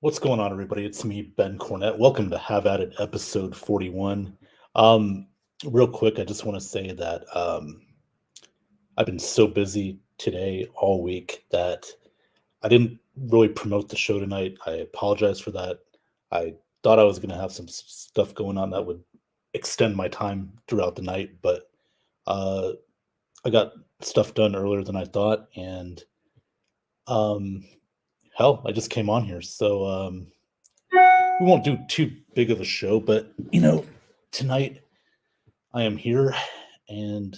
What's going on, everybody? It's me, Ben Cornett. Welcome to Have At It, episode 41. Um, Real quick, I just want to say that I've been so busy today all week that I didn't really promote the show tonight. I apologize for that. I thought I was going to have some stuff going on that would extend my time throughout the night, but uh, I got stuff done earlier than I thought, and um, hell, I just came on here. So we won't do too big of a show, but tonight I am here and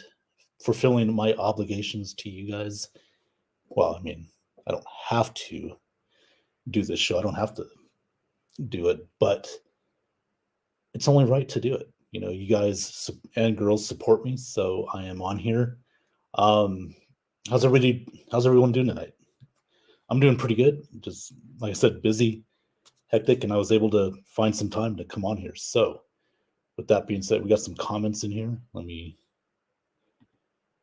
fulfilling my obligations to you guys. Well, I mean, I don't have to do this show. I don't have to do it, but it's only right to do it. You guys and girls support me, so I am on here. Um, how's everyone doing tonight? I'm doing pretty good. Just like I said, busy, hectic, and I was able to find some time to come on here. So, with that being said, we got some comments in here.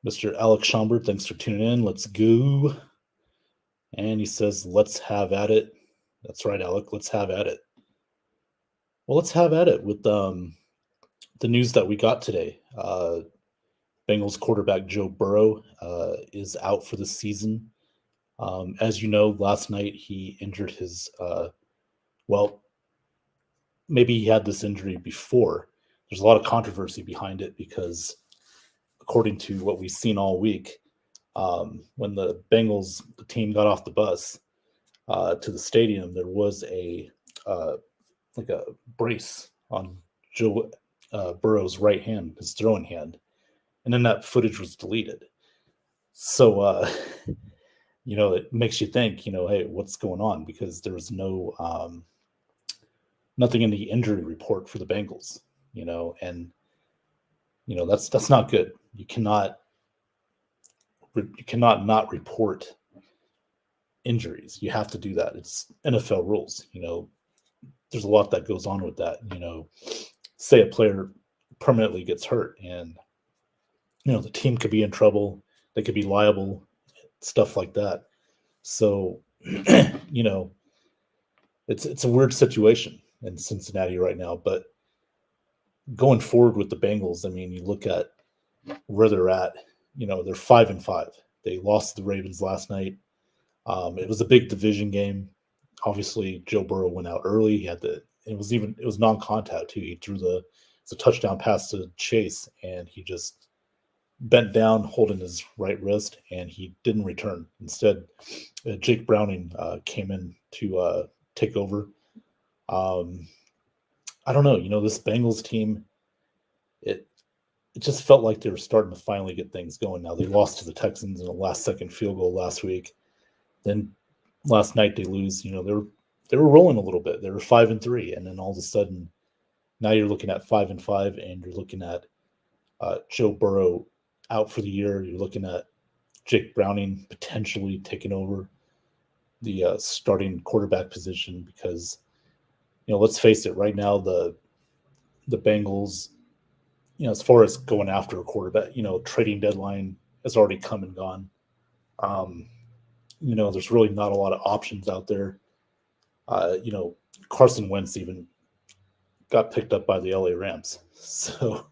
Mr. Alex Schomburg, thanks for tuning in. Let's go. And he says, let's have at it. That's right, Alec. Let's have at it. Well, let's have at it with the news that we got today. Bengals quarterback Joe Burrow is out for the season. As you know, last night he injured well, maybe he had this injury before. There's a lot of controversy behind it because, according to what we've seen all week, when the the team got off the bus to the stadium, there was uh, a brace on Joe Burrow's right hand, his throwing hand, and then that footage was deleted. So, it makes you think, hey, what's going on? Because there was nothing in the injury report for the Bengals, and that's not good. You cannot not report injuries. You have to do that. It's NFL rules. There's a lot that goes on with that. Say a player permanently gets hurt, and the team could be in trouble. They could be liable, stuff like that. So, you know, it's a weird situation in Cincinnati right now. But going forward with the Bengals, I mean, you look at where they're at. They're 5-5. They lost to the Ravens last night. It was a big division game. Obviously, Joe Burrow went out early. He had the it was non-contact too. He threw it's a touchdown pass to Chase, and he just bent down holding his right wrist, and he didn't return. Instead, Jake Browning came in to take over. Um, I don't know. This Bengals team, it it just felt like they were starting to finally get things going. Now they lost to the Texans in a last-second field goal last week. Then last night they lose. They were rolling a little bit. They were 5-3, and then all of a sudden, now you're looking at 5-5, and you're looking at Joe Burrow out for the year. You're looking at Jake Browning potentially taking over the starting quarterback position because let's face it, right now the Bengals, as far as going after a quarterback, trading deadline has already come and gone. Um, there's really not a lot of options out there. Uh, you know, Carson Wentz even got picked up by the LA Rams. So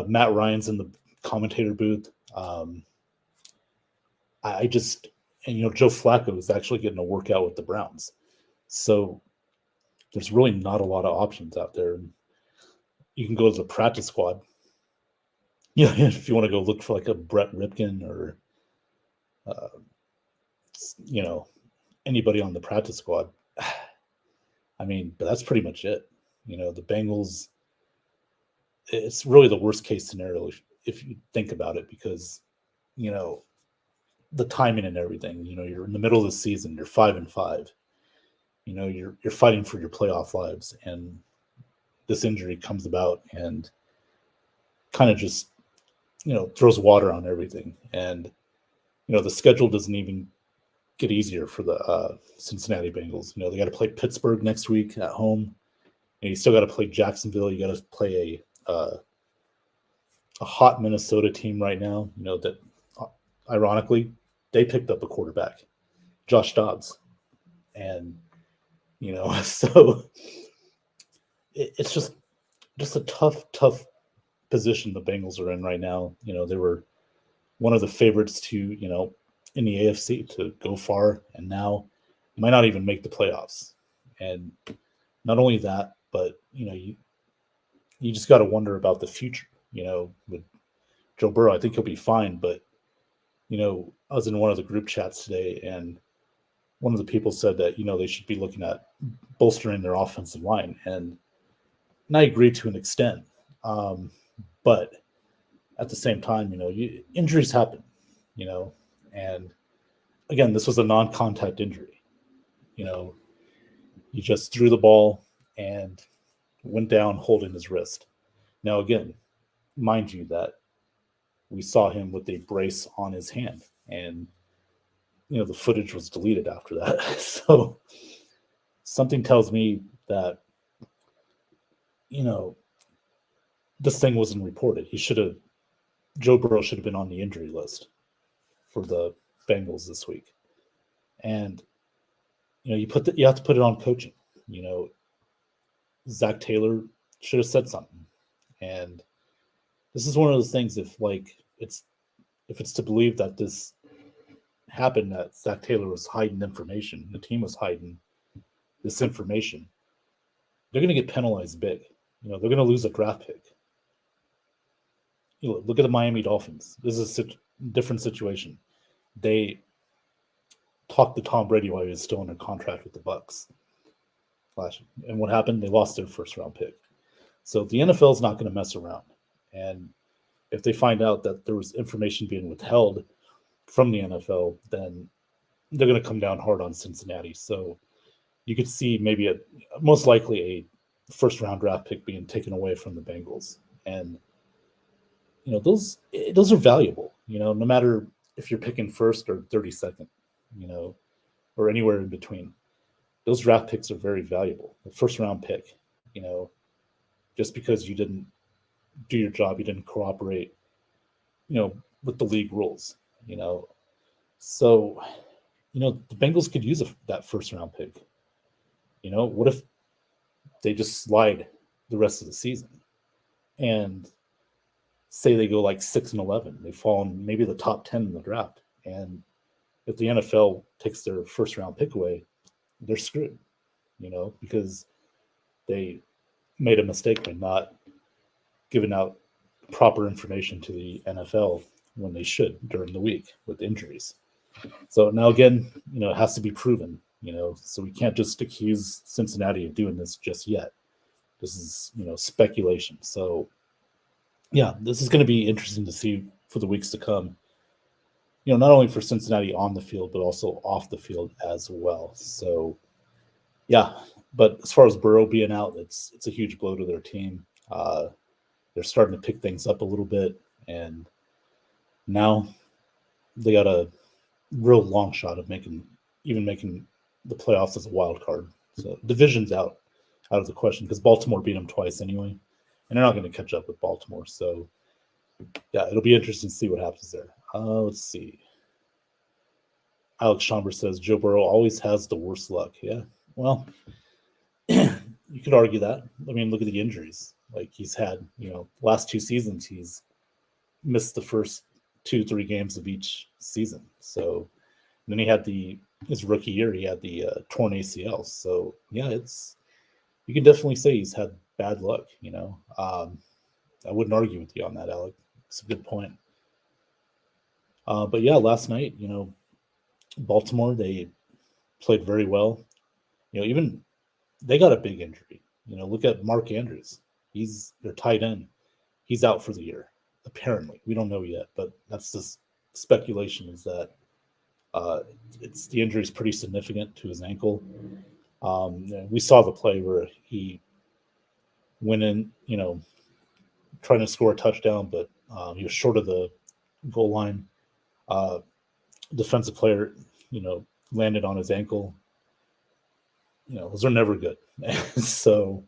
Matt Ryan's in the commentator booth. I just, and Joe Flacco is actually getting a workout with the Browns. So there's really not a lot of options out there. You can go to the practice squad. If you want to go look for like a Brett Ripken or, uh, you know, anybody on the practice squad. I mean, but that's pretty much it. The Bengals, it's really the worst case scenario if you think about it because, you know, the timing and everything, you're in the middle of the season, you're 5-5, you're fighting for your playoff lives, and this injury comes about and kind of just, throws water on everything. And, the schedule doesn't even get easier for the Cincinnati Bengals. They got to play Pittsburgh next week at home. And you still got to play Jacksonville. You got to play a hot Minnesota team right now. That ironically they picked up a quarterback, Josh Dobbs, and So it's just a tough position the Bengals are in right now. They were one of the favorites to, in the AFC to go far, and now might not even make the playoffs. And not only that, but you just got to wonder about the future. With Joe Burrow, I think he'll be fine, but I was in one of the group chats today, and one of the people said that they should be looking at bolstering their offensive line, and I agree to an extent, but at the same time, injuries happen, you know, and again, this was a non-contact injury. You know, he just threw the ball and went down holding his wrist. Now, again, mind you that we saw him with a brace on his hand, and the footage was deleted after that. So something tells me that you know this thing wasn't reported. Joe Burrow should have been on the injury list for the Bengals this week, and you have to put it on coaching. You know, Zach Taylor should have said something, and this is one of those things. If it's to believe that this happened, that Zach Taylor was hiding information, the team was hiding this information, they're going to get penalized big. They're going to lose a draft pick. Look at the Miami Dolphins. This is a different situation. They talked to Tom Brady while he was still under contract with the Bucs. And what happened? They lost their first round pick. So the NFL is not going to mess around. And if they find out that there was information being withheld from the NFL, then they're going to come down hard on Cincinnati. So you could see maybe most likely a first round draft pick being taken away from the Bengals. And those are valuable, no matter if you're picking first or 32nd, or anywhere in between. Those draft picks are very valuable. The first round pick, just because you didn't do your job, you didn't cooperate, with the league rules, So, the Bengals could use that first round pick. What if they just slide the rest of the season and say they go like 6-11, they fall in maybe the top 10 in the draft, and if the NFL takes their first round pick away, they're screwed, because they made a mistake by not giving out proper information to the NFL when they should during the week with injuries. So now again, it has to be proven, so we can't just accuse Cincinnati of doing this just yet. This is, speculation. So yeah, this is going to be interesting to see for the weeks to come. Not only for Cincinnati on the field, but also off the field as well. So, yeah. But as far as Burrow being out, it's a huge blow to their team. They're starting to pick things up a little bit, and now they got a real long shot of making the playoffs as a wild card. So division's out of the question because Baltimore beat them twice anyway, and they're not going to catch up with Baltimore. So, yeah, it'll be interesting to see what happens there. Let's see. Alex Schomburg says Joe Burrow always has the worst luck. Yeah, well, you could argue that. I mean, look at the injuries. Like he's had, last 2 seasons, he's missed the first 2-3 games of each season. So then he had his rookie year, he had the torn ACL. So yeah, you can definitely say he's had bad luck. I wouldn't argue with you on that, Alec. It's a good point. But yeah, last night, Baltimore, they played very well. Even they got a big injury. Look at Mark Andrews. He's their tight end. He's out for the year. Apparently, we don't know yet, but that's just speculation. Is that the injury is pretty significant to his ankle. We saw the play where he went in, trying to score a touchdown, but he was short of the goal line. Defensive player, landed on his ankle. Those are never good. So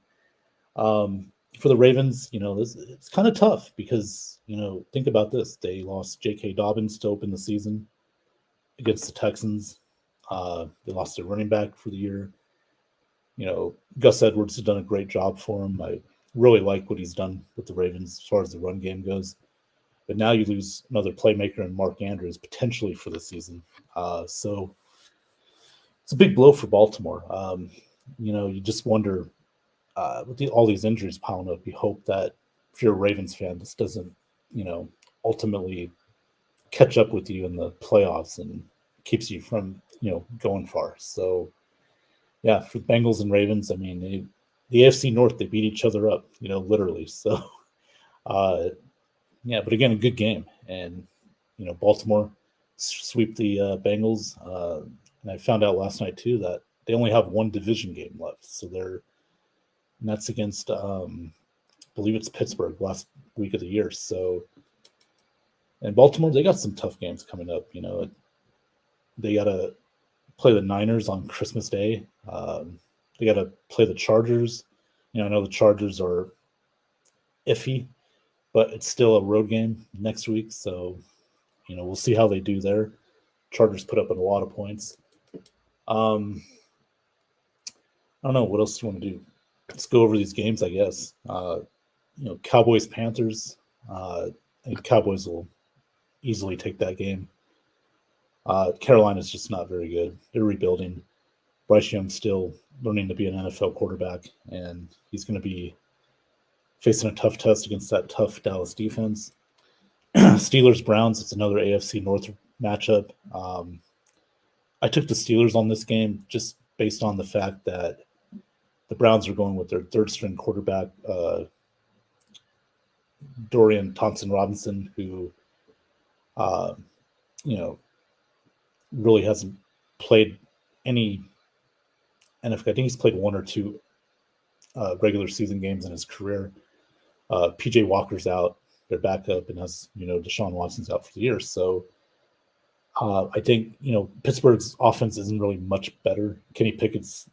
for the Ravens, it's kind of tough because, think about this. They lost J.K. Dobbins to open the season against the Texans. They lost their running back for the year. Gus Edwards has done a great job for him. I really like what he's done with the Ravens as far as the run game goes. But now you lose another playmaker in Mark Andrews potentially for the season. So it's a big blow for Baltimore. You just wonder with all these injuries piling up, you hope that if you're a Ravens fan, this doesn't, ultimately catch up with you in the playoffs and keeps you from, going far. So, yeah, for the Bengals and Ravens, I mean, the AFC North, they beat each other up, literally. So, yeah, but again, a good game. And, Baltimore sweep the Bengals. And I found out last night, too, that they only have one division game left. So and that's against, I believe it's Pittsburgh last week of the year. So, and Baltimore, they got some tough games coming up. They got to play the Niners on Christmas Day. They got to play the Chargers. I know the Chargers are iffy, but it's still a road game next week. So, we'll see how they do there. Chargers put up a lot of points. I don't know. What else do you want to do? Let's go over these games, I guess. Cowboys, Panthers. I think Cowboys will easily take that game. Carolina's just not very good. They're rebuilding. Bryce Young's still learning to be an NFL quarterback, and he's going to be facing a tough test against that tough Dallas defense. Steelers, Browns, it's another AFC North matchup. I took the Steelers on this game just based on the fact that the Browns are going with their third string quarterback, Dorian Thompson-Robinson, who, really hasn't played any NFL. I think he's played one or two regular season games in his career. PJ Walker's out, their backup, and has, Deshaun Watson's out for the year. So I think, Pittsburgh's offense isn't really much better. Kenny Pickett's,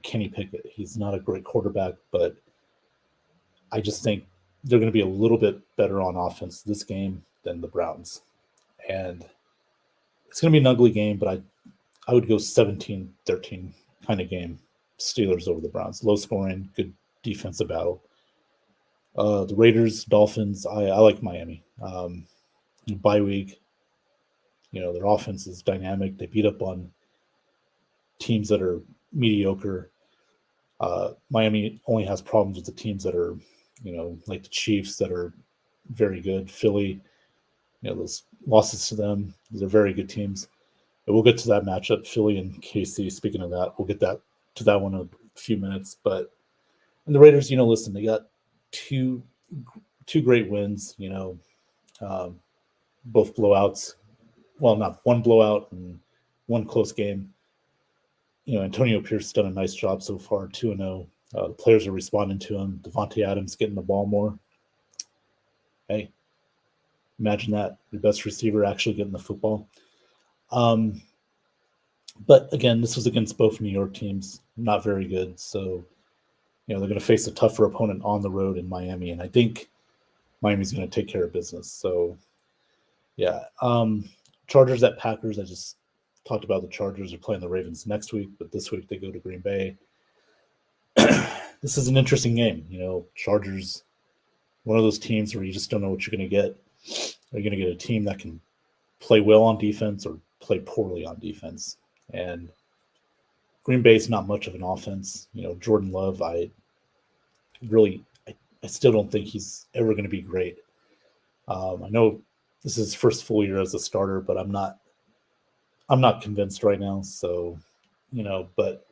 Kenny Pickett. He's not a great quarterback, but I just think they're going to be a little bit better on offense this game than the Browns. And it's going to be an ugly game, but I would go 17-13 kind of game. Steelers over the Browns. Low scoring, good defensive battle. The Raiders, Dolphins, I like Miami. Bye week, their offense is dynamic. They beat up on teams that are mediocre. Miami only has problems with the teams that are, like the Chiefs that are very good. Philly, those losses to them, these are very good teams. And we'll get to that matchup, Philly and KC. Speaking of that, we'll get to that one in a few minutes. But and the Raiders, listen, they got two great wins. Both blowouts. Well, not one blowout and one close game. Antonio Pierce has done a nice job so far, 2-0. The players are responding to him. Devontae Adams getting the ball more. Hey, imagine that. Your best receiver actually getting the football. But again, this was against both New York teams. Not very good. So, they're going to face a tougher opponent on the road in Miami. And I think Miami's going to take care of business. So, yeah. Chargers at Packers. I just talked about the Chargers are playing the Ravens next week, but this week they go to Green Bay. This is an interesting game. Chargers, one of those teams where you just don't know what you're going to get. Are you going to get a team that can play well on defense or play poorly on defense? And Green Bay's not much of an offense. Jordan Love, I still don't think he's ever going to be great. I know this is his first full year as a starter, but I'm not convinced right now. So, but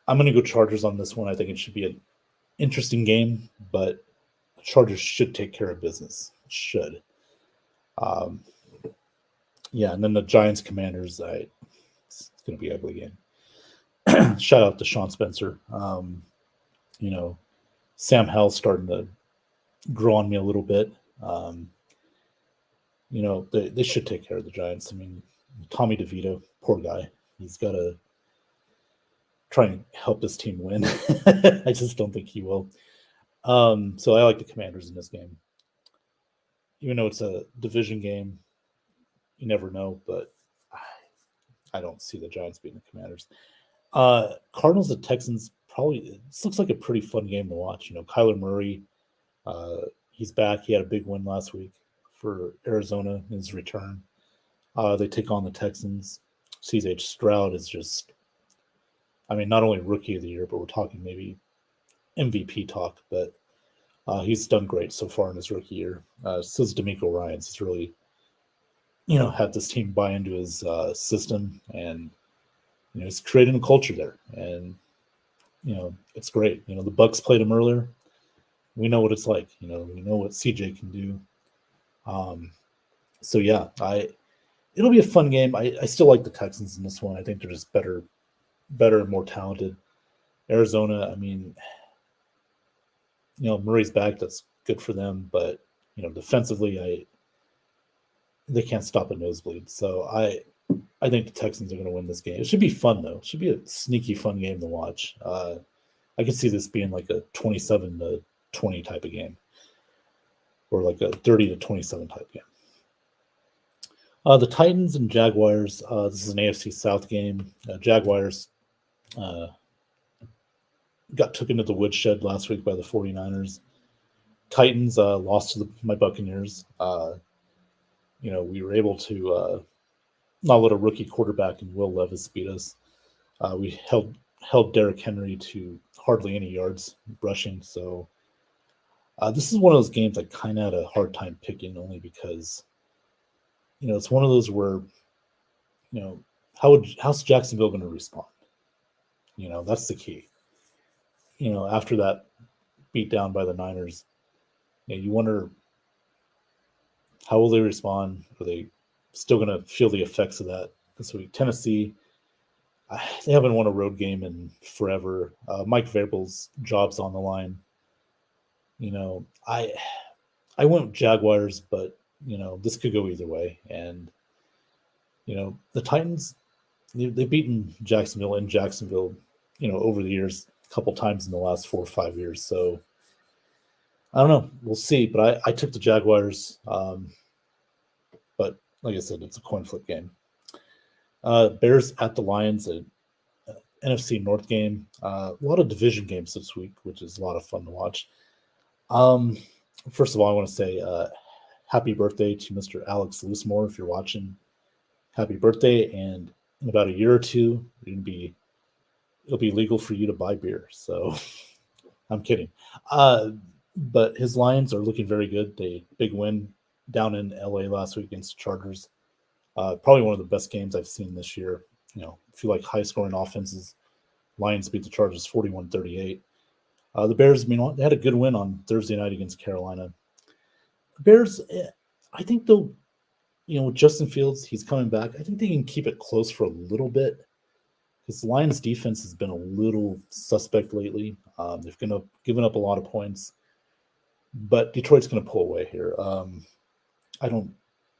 I'm going to go Chargers on this one. I think it should be an interesting game, but the Chargers should take care of business. Should. Yeah, and then the Giants Commanders, it's going to be an ugly game. Shout out to Sean Spencer. Sam Howell's starting to grow on me a little bit. They should take care of the Giants. I mean, Tommy DeVito, poor guy. He's got to try and help his team win. I just don't think he will. So I like the Commanders in this game. Even though it's a division game, you never know, but I don't see the Giants beating the Commanders. Cardinals and Texans, this looks like a pretty fun game to watch. Kyler Murray, uh, he's back. He had a big win last week for Arizona in his return. They take on the Texans. CJ Stroud is just, I mean, not only rookie of the year, but we're talking maybe MVP talk. But he's done great so far in his rookie year. So is D'Amico Ryans. He's really, had this team buy into his system, and he's creating a culture there, and it's great. The Bucks played him earlier. We know what it's like. We know what CJ can do. So yeah, it'll be a fun game. I still like the Texans in this one. I think they're just better and more talented. Arizona, I mean, Murray's back. That's good for them, but defensively, they can't stop a nosebleed. So I think the Texans are going to win this game. It should be fun though. It should be a sneaky fun game to watch. I could see this being like a 27-20 type of game, or like a 30-27 type game. The Titans and Jaguars. This is an AFC South game. Jaguars got took into the woodshed last week by the 49ers. Titans lost to my Buccaneers. We were able to not let a rookie quarterback in Will Levis beat us. We held Derrick Henry to hardly any yards rushing. So this is one of those games I kind of had a hard time picking, only because it's one of those where how's Jacksonville going to respond? That's the key. After that beat down by the Niners, you wonder how will they respond? Are they still going to feel the effects of that this week? Tennessee, they haven't won a road game in forever. Mike Vrabel's job's on the line. I went Jaguars, but this could go either way. And the Titans, they've beaten Jacksonville in Jacksonville, over the years a couple times in the last 4 or 5 years. So I don't know. We'll see. But I took the Jaguars. But like I said, it's a coin flip game. Bears at the Lions, a NFC North game. A lot of division games this week, which is a lot of fun to watch. First of all, I want to say happy birthday to Mr. Alex Loosemore. If you're watching, happy birthday. And in about a year or two, it'll be legal for you to buy beer. So I'm kidding. But his Lions are looking very good. Big win down in LA last week against the Chargers. Probably one of the best games I've seen this year. If you like high scoring offenses, Lions beat the Chargers 41-38. The Bears, meanwhile, they had a good win on Thursday night against Carolina. The Bears, I think they'll, with Justin Fields, he's coming back. I think they can keep it close for a little bit, because the Lions defense has been a little suspect lately. They've given up a lot of points, but Detroit's going to pull away here. I don't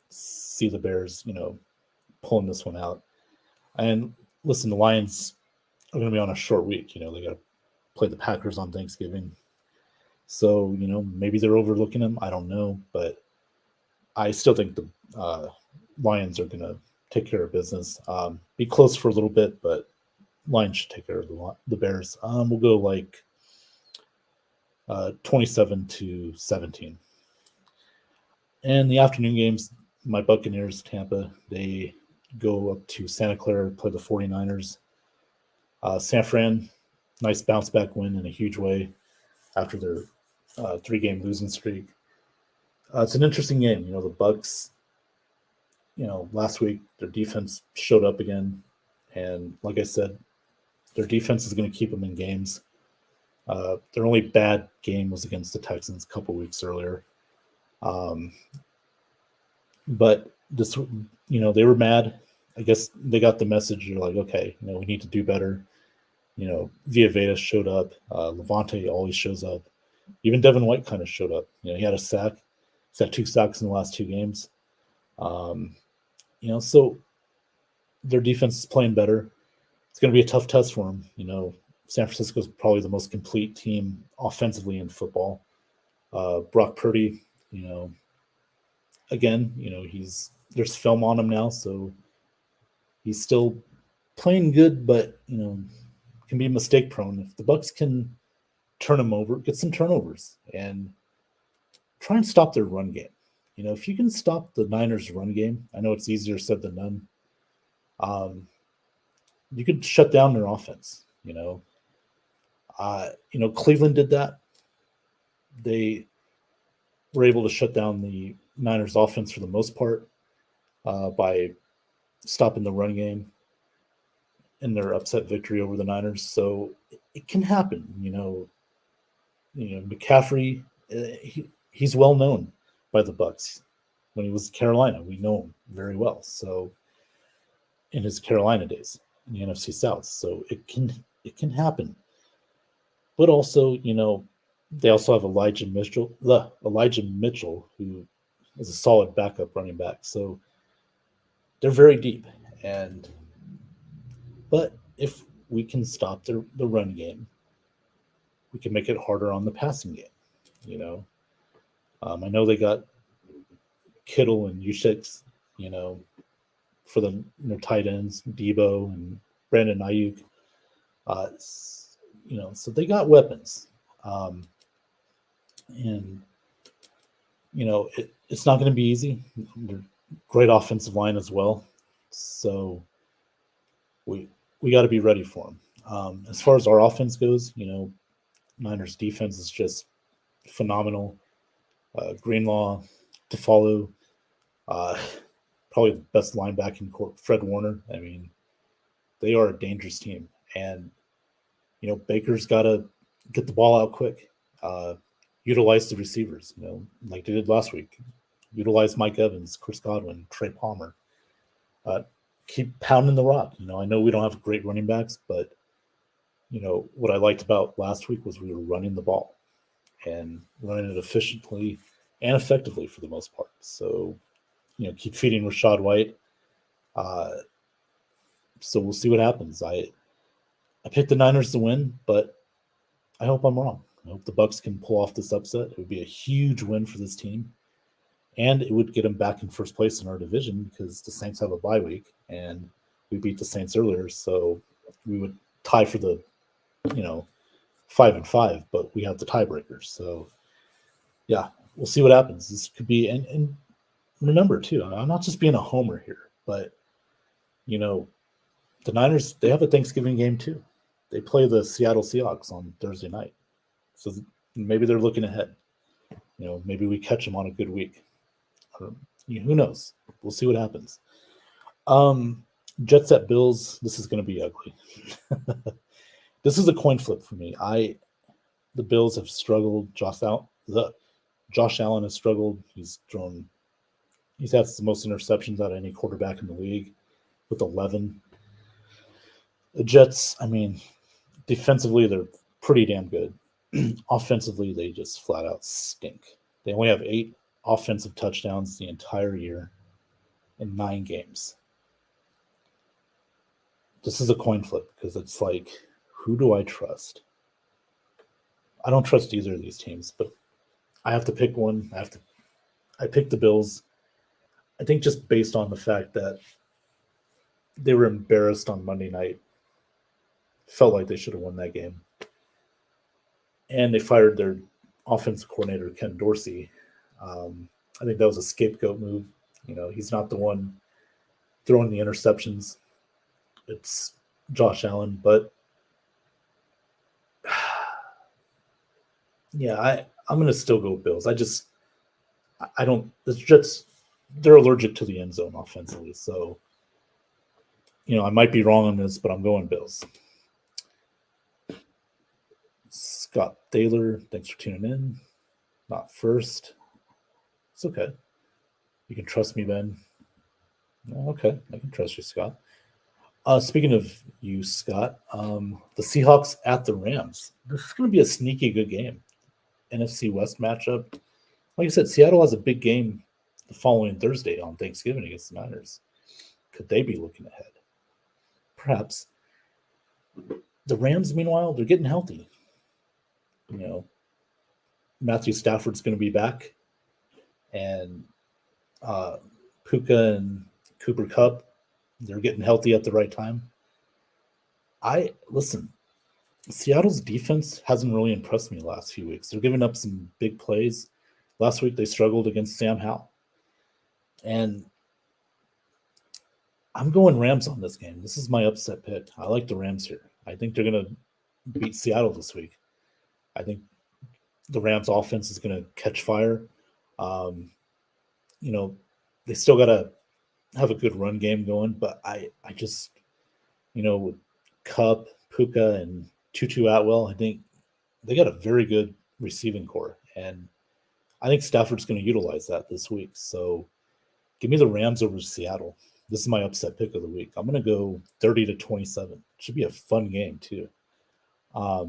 see the Bears, pulling this one out. And listen, the Lions are going to be on a short week. They got to play the Packers on Thanksgiving. So, maybe they're overlooking them. I don't know. But I still think the Lions are going to take care of business. Be close for a little bit, but Lions should take care of the Bears. We'll go like 27-17. And the afternoon games, my Buccaneers, Tampa, they go up to Santa Clara, play the 49ers. San Fran, nice bounce back win in a huge way after their 3-game losing streak. It's an interesting game. The Bucks, last week their defense showed up again, and like I said, their defense is going to keep them in games. Their only bad game was against the Texans a couple weeks earlier. But this, they were mad. I guess they got the message. You're like, okay, we need to do better. Villa Veda showed up. Levante always shows up. Even Devin White kind of showed up. He had a sack. He's had 2 sacks in the last 2 games. So their defense is playing better. It's going to be a tough test for them. San Francisco is probably the most complete team offensively in football. Brock Purdy, again, there's film on him now, so he's still playing good, but can be mistake prone. If the Bucks can turn them over, get some turnovers, and try and stop their run game. If you can stop the Niners' run game, I know it's easier said than done. You could shut down their offense. Cleveland did that. They were able to shut down the Niners' offense for the most part by stopping the run game in their upset victory over the Niners. So it can happen. McCaffrey, he's well known by the Bucks. When he was in Carolina, we know him very well. So in his Carolina days in the NFC South, so it can happen. But also, they also have Elijah Mitchell, who is a solid backup running back. So they're very deep. But if we can stop the run game, we can make it harder on the passing game. I know they got Kittle and Juszczyk, for their tight ends, Debo and Brandon Ayuk. So they got weapons. It's not going to be easy. They're great offensive line as well. So we got to be ready for them. As far as our offense goes, Niners defense is just phenomenal. Greenlaw, to follow, probably the best linebacking court, Fred Warner. I mean, they are a dangerous team. And, Baker's got to get the ball out quick, utilize the receivers, like they did last week. Utilize Mike Evans, Chris Godwin, Trey Palmer. Keep pounding the rock. I know we don't have great running backs, but, what I liked about last week was we were running the ball and running it efficiently and effectively for the most part. So, keep feeding Rachaad White. So we'll see what happens. I picked the Niners to win, but I hope I'm wrong. I hope the Bucks can pull off this upset. It would be a huge win for this team, and it would get them back in first place in our division because the Saints have a bye week, and we beat the Saints earlier, so we would tie for the 5-5, but we have the tiebreakers. So yeah, we'll see what happens. This could be, and remember too, I'm not just being a homer here, but the Niners, they have a Thanksgiving game too. They play the Seattle Seahawks on Thursday night. So maybe they're looking ahead. Maybe we catch them on a good week. Who knows? We'll see what happens. Jets at Bills. This is going to be ugly. This is a coin flip for me. The Bills have struggled. Josh Allen has struggled. He's had the most interceptions out of any quarterback in the league with 11. The Jets, defensively, they're pretty damn good. Offensively, they just flat out stink. They only have 8 offensive touchdowns the entire year in 9 games. This is a coin flip because it's like, who do I trust? I don't trust either of these teams, but I have to pick one. I picked the Bills. I think just based on the fact that they were embarrassed on Monday night, felt like they should have won that game. And they fired their offensive coordinator, Ken Dorsey. I think that was a scapegoat move. He's not the one throwing the interceptions. It's Josh Allen. But yeah, I'm going to still go Bills. The Jets, they're allergic to the end zone offensively. So, I might be wrong on this, but I'm going Bills. Scott Thaler, thanks for tuning in. Not first. It's okay. You can trust me, Ben. Okay, I can trust you, Scott. Speaking of you, Scott, the Seahawks at the Rams. This is going to be a sneaky good game. NFC West matchup. Like I said, Seattle has a big game the following Thursday on Thanksgiving against the Niners. Could they be looking ahead? Perhaps. The Rams, meanwhile, they're getting healthy. Matthew Stafford's going to be back, and Puka and Cooper Kupp, they're getting healthy at the right time. Seattle's defense hasn't really impressed me the last few weeks. They're giving up some big plays. Last week they struggled against Sam Howell. And I'm going Rams on this game. This is my upset pick. I like the Rams here. I think they're going to beat Seattle this week. I think the Rams offense is going to catch fire. Um, you know, they still got to have a good run game going, but I just, with Cup, Puka, and Tutu Atwell, I think they got a very good receiving core, and I think Stafford's going to utilize that this week. So give me the Rams over Seattle. This is my upset pick of the week. I'm going to go 30-27. Should be a fun game too. I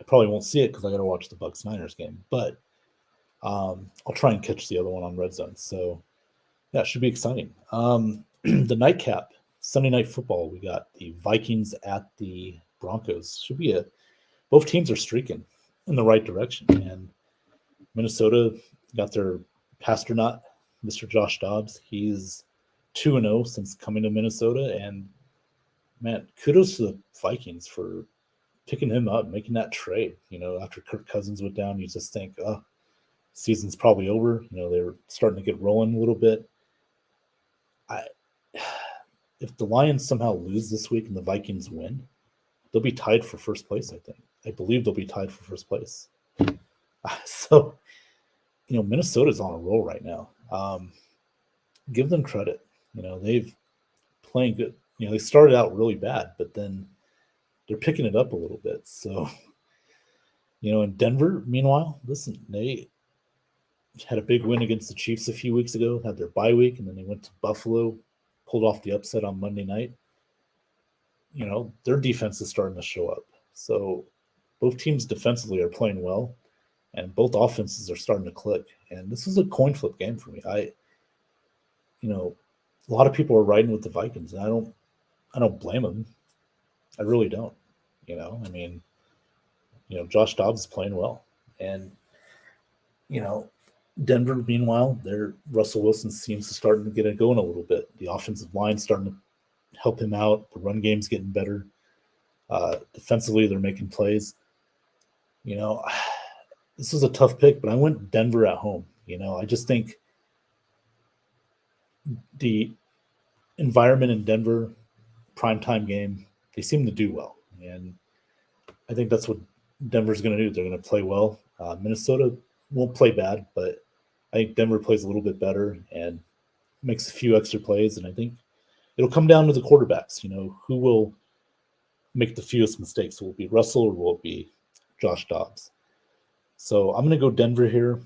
probably won't see it because I got to watch the Bucks Niners game, but I'll try and catch the other one on Red Zone. So yeah, it should be exciting. The nightcap, Sunday Night Football. We got the Vikings at the Broncos. Should be both teams are streaking in the right direction, and Minnesota got their Pasternaut, Mr. Josh Dobbs. He's 2-0 since coming to Minnesota, and man, kudos to the Vikings for picking him up, making that trade. After Kirk Cousins went down, you just think, oh, season's probably over. They're starting to get rolling a little bit. If the Lions somehow lose this week and the Vikings win, they'll be tied for first place, I think. I believe they'll be tied for first place. So, Minnesota's on a roll right now. Give them credit. They've playing good. They started out really bad, but then they're picking it up a little bit. So, in Denver, meanwhile, listen, they had a big win against the Chiefs a few weeks ago, had their bye week, and then they went to Buffalo, pulled off the upset on Monday night. Their defense is starting to show up. So both teams defensively are playing well, and both offenses are starting to click. And this is a coin flip game for me. A lot of people are riding with the Vikings, and I don't blame them. I really don't. Josh Dobbs is playing well, and Denver, meanwhile, their Russell Wilson seems to starting to get it going a little bit. The offensive line starting to help him out. The run game's getting better. Defensively, they're making plays. This was a tough pick, but I went Denver at home. I just think the environment in Denver, primetime game, they seem to do well. And I think that's what Denver's going to do. They're going to play well. Minnesota won't play bad, but I think Denver plays a little bit better and makes a few extra plays. And I think it'll come down to the quarterbacks. Who will make the fewest mistakes? Will it be Russell or will it be Josh Dobbs? So I'm going to go Denver here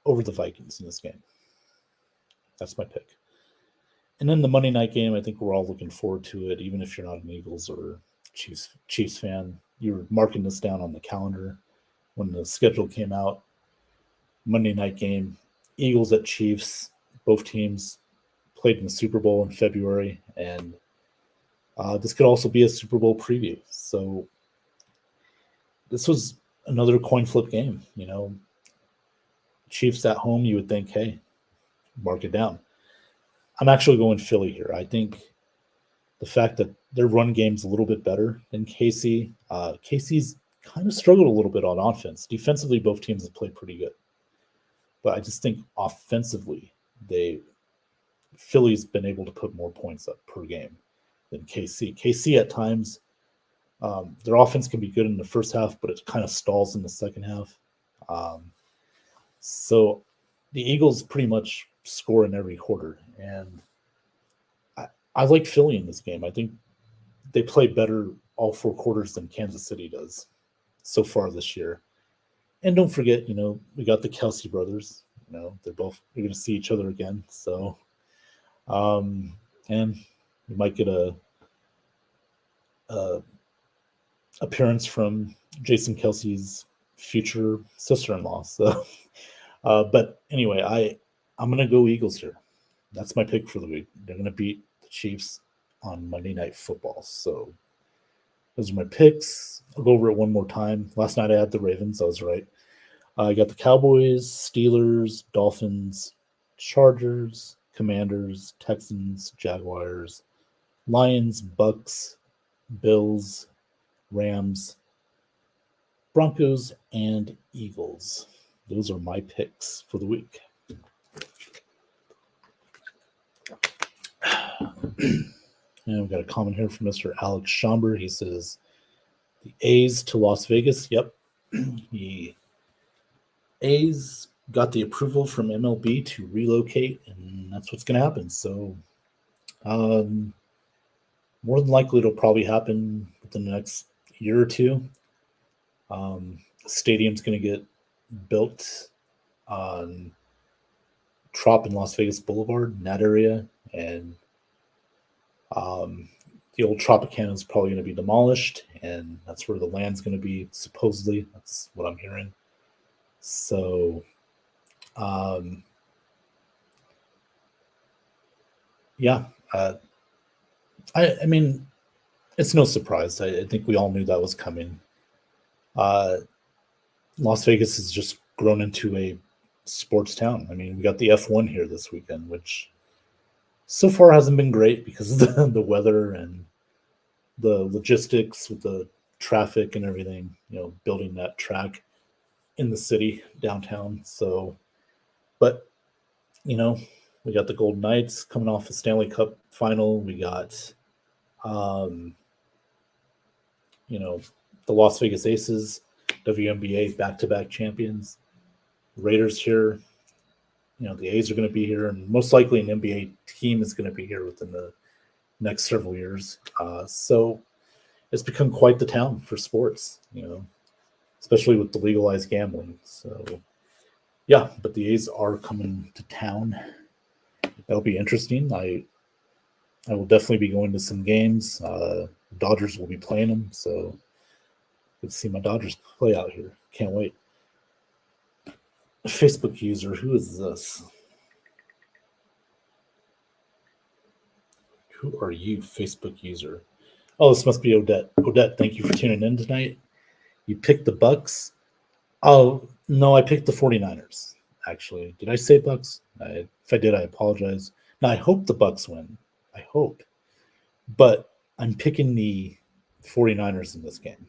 over the Vikings in this game. That's my pick. And then the Monday night game, I think we're all looking forward to it, even if you're not an Eagles or Chiefs fan. You were marking this down on the calendar when the schedule came out. Monday night game, Eagles at Chiefs. Both teams played in the Super Bowl in February, and this could also be a Super Bowl preview. So this was another coin flip game. Chiefs at home, you would think, hey, mark it down. I'm actually going Philly here. I think the fact that their run game's a little bit better than KC. KC's kind of struggled a little bit on offense. Defensively, both teams have played pretty good. But I just think offensively, Philly's been able to put more points up per game than KC. KC at times, their offense can be good in the first half, but it kind of stalls in the second half. So the Eagles pretty much score in every quarter. And I like Philly in this game. I think they play better all four quarters than Kansas City does so far this year. And don't forget, we got the Kelsey brothers. They're going to see each other again. So, and we might get a appearance from Jason Kelsey's future sister-in-law. So, but anyway, I'm going to go Eagles here. That's my pick for the week. They're going to beat the Chiefs on Monday Night Football. So those are my picks. I'll go over it one more time. Last night I had the Ravens. I was right. I got the Cowboys, Steelers, Dolphins, Chargers, Commanders, Texans, Jaguars, Lions, Bucks, Bills, Rams, Broncos, and Eagles. Those are my picks for the week. And we've got a comment here from Mr. Alex Schomber. He says, the A's to Las Vegas. Yep. The A's got the approval from MLB to relocate, and that's what's going to happen. So, more than likely, it'll probably happen within the next year or two. The stadium's going to get built on Trop and Las Vegas Boulevard in that area, and the old Tropicana is probably going to be demolished, and that's where the land's going to be, supposedly. That's what I'm hearing. So, yeah, I mean, it's no surprise. I think we all knew that was coming. Las Vegas has just grown into a sports town. I mean, we got the F1 here this weekend, which so far hasn't been great because of the weather and the logistics with the traffic and everything, building that track in the city downtown. So, but, we got the Golden Knights coming off the Stanley Cup final. We got, the Las Vegas Aces, WNBA back-to-back champions. Raiders here. The A's are going to be here, and most likely an NBA team is going to be here within the next several years. So it's become quite the town for sports, especially with the legalized gambling. So, yeah, but the A's are coming to town. That'll be interesting. I will definitely be going to some games. Dodgers will be playing them, so good to see my Dodgers play out here. Can't wait. Facebook user, who is this? Who are you, Facebook user? Oh, this must be Odette. Odette, thank you for tuning in tonight. You picked the Bucks. Oh, no, I picked the 49ers, actually. Did I say Bucks? If I did, I apologize. Now, I hope the Bucks win. I hope. But I'm picking the 49ers in this game.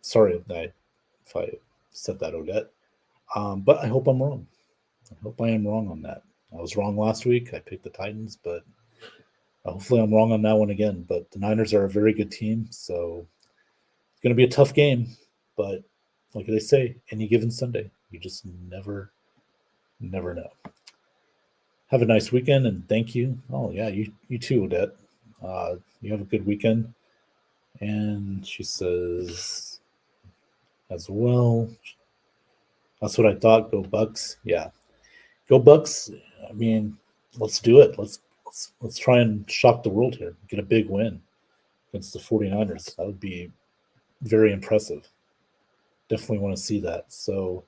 Sorry if I said that, Odette. But I hope I'm wrong. I hope I am wrong on that. I was wrong last week. I picked the Titans, but hopefully I'm wrong on that one again. But the Niners are a very good team, so it's going to be a tough game. But like they say, any given Sunday, you just never know. Have a nice weekend, and thank you. Oh, yeah, you too, Odette. You have a good weekend. And she says as well, that's what I thought. Go Bucks. Yeah. Go Bucks. I mean, let's do it. Let's try and shock the world here. Get a big win against the 49ers. That would be very impressive. Definitely want to see that. So,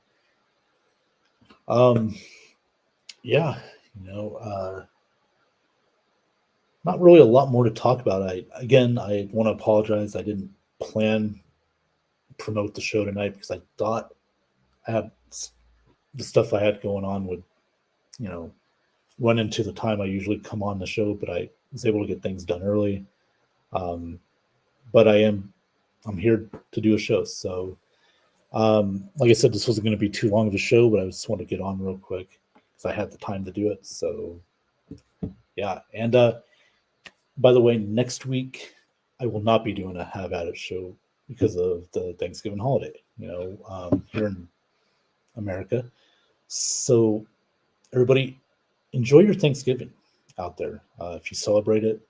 yeah, not really a lot more to talk about. I want to apologize. I didn't plan promote the show tonight because I thought I had the stuff I had going on would, run into the time I usually come on the show, but I was able to get things done early. But I'm here to do a show. So, like I said, this wasn't going to be too long of a show, but I just want to get on real quick because I had the time to do it. So, yeah. And by the way, next week I will not be doing a Have At It show because of the Thanksgiving holiday, here in America. So, everybody, enjoy your Thanksgiving out there. If you celebrate it,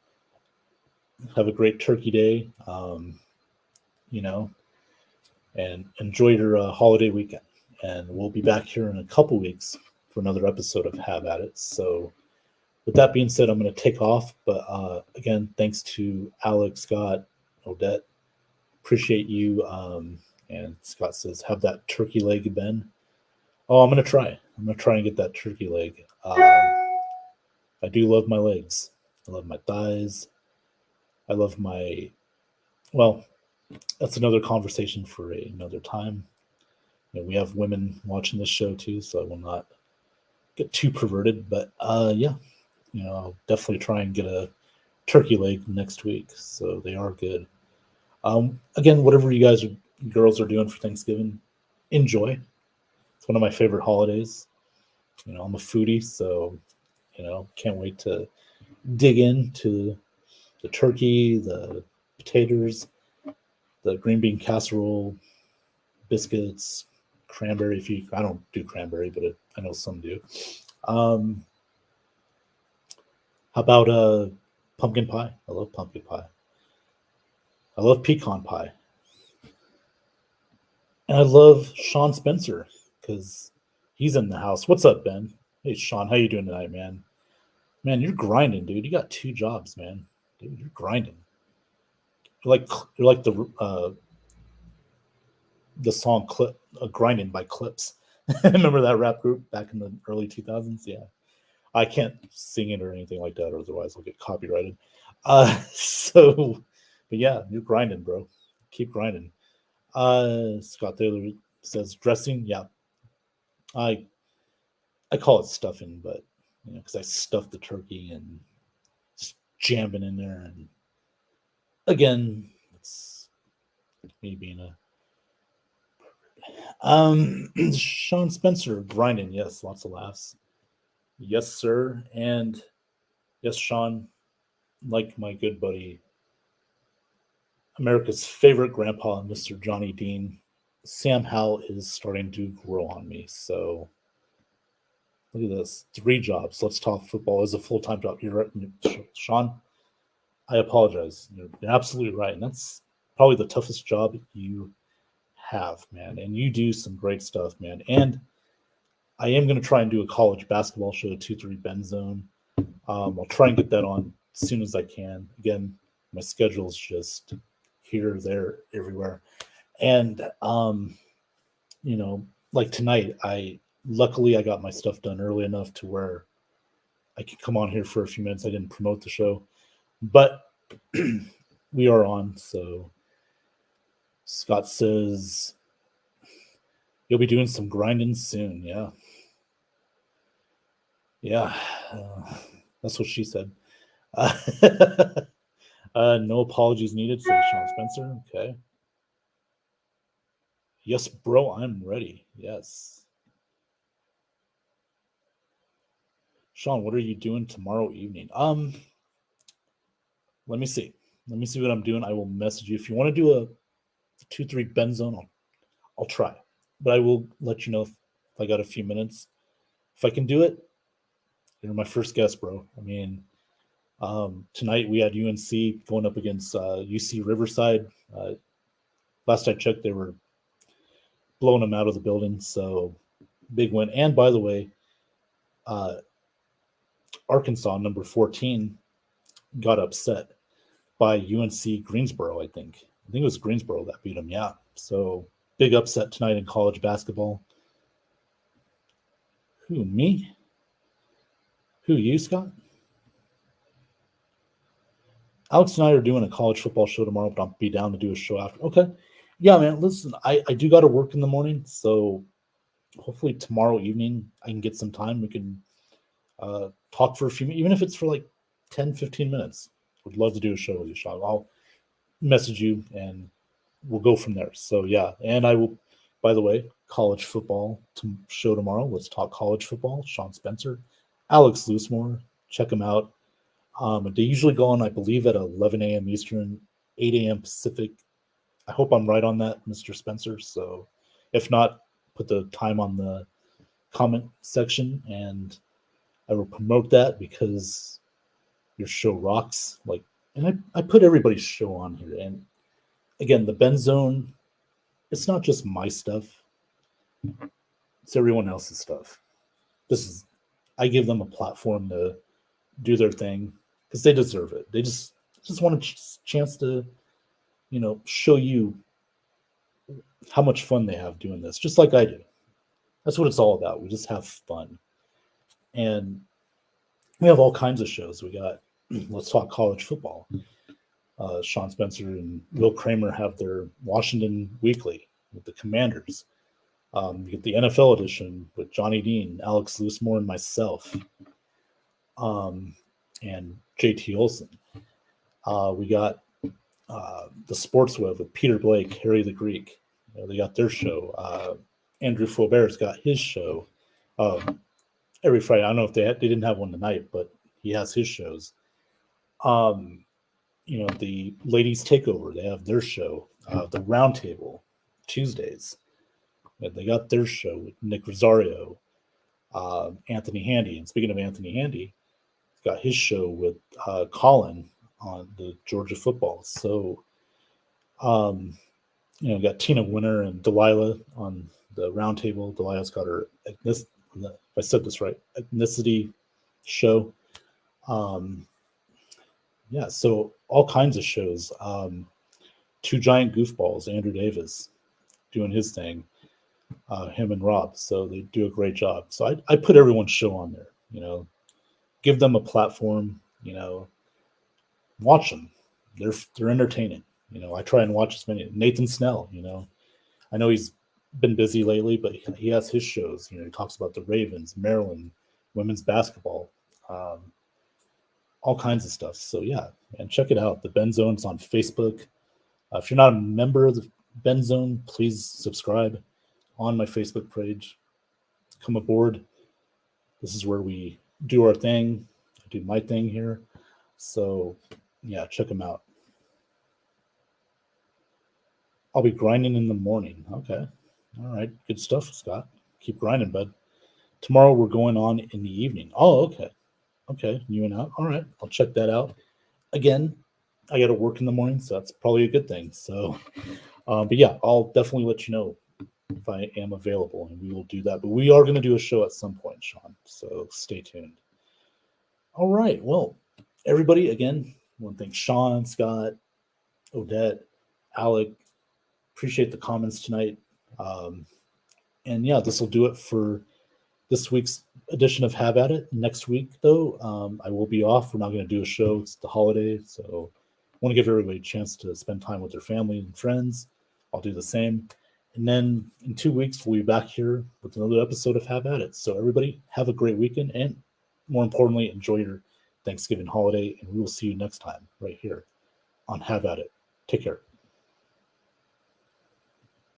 have a great Turkey Day, and enjoy your holiday weekend. And we'll be back here in a couple weeks for another episode of Have At It. So, with that being said, I'm going to take off. But again, thanks to Alex, Scott, Odette. Appreciate you. And Scott says, have that turkey leg, Ben. Oh, I'm going to try. I'm going to try and get that turkey leg. I do love my legs. I love my thighs. I love that's another conversation for another time. We have women watching this show too, so I will not get too perverted. But yeah, I'll definitely try and get a turkey leg next week. So they are good. Again, whatever you guys girls are doing for Thanksgiving, enjoy. It's one of my favorite holidays. I'm a foodie, so can't wait to dig into the turkey, the potatoes, the green bean casserole, biscuits, cranberry. I don't do cranberry, but I know some do. Um, how about pumpkin pie? I love pumpkin pie. I love pecan pie, and I love Sean Spencer because he's in the house. What's up, Ben? Hey, Sean, how you doing tonight, man? Man, you're grinding, dude. You got 2 jobs, man. Dude, you're grinding. You're like the song "Clip" "Grinding" by Clips. Remember that rap group back in the early 2000s? Yeah, I can't sing it or anything like that, or otherwise I'll get copyrighted. So, but yeah, you're grinding, bro. Keep grinding. Scott Taylor says dressing. Yeah, I I call it stuffing, but because I stuff the turkey and just jam it in there. And again, it's me being a Sean Spencer grinding. Yes, lots of laughs. Yes, sir. And yes, Sean, like my good buddy, America's favorite grandpa, Mr. Johnny Dean, Sam Howell is starting to grow on me. So look at this 3 jobs. Let's talk football as a full time job. You're right, Sean. I apologize. You're absolutely right. And that's probably the toughest job you have, man. And you do some great stuff, man. And I am going to try and do a college basketball show, 2-3 Bend Zone. I'll try and get that on as soon as I can. Again, my schedule is just here, there, everywhere. And like tonight, luckily I got my stuff done early enough to where I could come on here for a few minutes. I didn't promote the show, but we are on. So Scott says you'll be doing some grinding soon. Yeah. Yeah. That's what she said. No apologies needed, says Sean Spencer. Okay. Yes, bro, I'm ready. Yes. Sean, what are you doing tomorrow evening? Let me see. Let me see what I'm doing. I will message you. If you want to do a 2-3 Bend Zone, I'll try. But I will let you know if I got a few minutes. If I can do it, you're my first guest, bro. I mean, tonight we had UNC going up against UC Riverside. Last I checked, they were blowing them out of the building. So big win. And by the way, uh, Arkansas, number 14, got upset by UNC Greensboro, I think. I think it was Greensboro that beat them. Yeah. So big upset tonight in college basketball. Who, me? Who, you, Scott? Alex and I are doing a college football show tomorrow, but I'll be down to do a show after. Okay. Yeah, man. Listen, I do got to work in the morning. So hopefully tomorrow evening I can get some time. We can talk for a few minutes, even if it's for like 10, 15 minutes. Would love to do a show with you, Sean. I'll message you and we'll go from there. So yeah, and I will. By the way, college football show tomorrow. Let's talk college football. Sean Spencer, Alex Loosemore. Check them out. They usually go on, I believe, at 11 a.m. Eastern, 8 a.m. Pacific. I hope I'm right on that, Mr. Spencer. So if not, put the time on the comment section and I will promote that because your show rocks. And I put everybody's show on here. And again, the Bend Zone, it's not just my stuff, it's everyone else's stuff. I give them a platform to do their thing because they deserve it. They just want a chance to, show you how much fun they have doing this, just like I do. That's what it's all about. We just have fun. And we have all kinds of shows. We got Let's Talk College Football. Sean Spencer and Will Kramer have their Washington Weekly with the Commanders. You get the NFL edition with Johnny Dean, Alex Loosemore, and myself, and JT Olson. We got the Sports Web with Peter Blake, Harry the Greek. They got their show. Andrew Faubert's got his show every Friday. I don't know if they didn't have one tonight, but he has his shows. The Ladies Takeover, they have their show. The Roundtable, Tuesdays. They got their show with Nick Rosario, Anthony Handy. And speaking of Anthony Handy, he's got his show with Colin on the Georgia football. So, got Tina Winner and Delilah on the Roundtable. Delilah's got her, if I said this right, ethnicity show. So all kinds of shows. Two Giant Goofballs, Andrew Davis doing his thing, him and Rob. So they do a great job. So I put everyone's show on there, give them a platform, watch them. They're entertaining. I try and watch as many. Nathan Snell, I know he's been busy lately, but he has his shows. He talks about the Ravens, Maryland, women's basketball, all kinds of stuff. So yeah, and check it out. The Ben Zone's on Facebook. If you're not a member of the Ben Zone, please subscribe on my Facebook page. Come aboard. This is where we do our thing. I do my thing here. So yeah, check them out. I'll be grinding in the morning. Okay. All right. Good stuff, Scott. Keep grinding, bud. Tomorrow we're going on in the evening. Oh, okay. Okay. You and out. All right. I'll check that out. Again, I got to work in the morning, so that's probably a good thing. So, but yeah, I'll definitely let you know if I am available, and we will do that. But we are going to do a show at some point, Sean. So stay tuned. All right. Well, everybody, again, I want to thank Sean, Scott, Odette, Alec. Appreciate the comments tonight. And yeah, this will do it for this week's edition of Have At It. Next week, though, I will be off. We're not going to do a show. It's the holiday. So I want to give everybody a chance to spend time with their family and friends. I'll do the same. And then in 2 weeks, we'll be back here with another episode of Have At It. So everybody, have a great weekend. And more importantly, enjoy your Thanksgiving holiday. And we will see you next time right here on Have At It. Take care.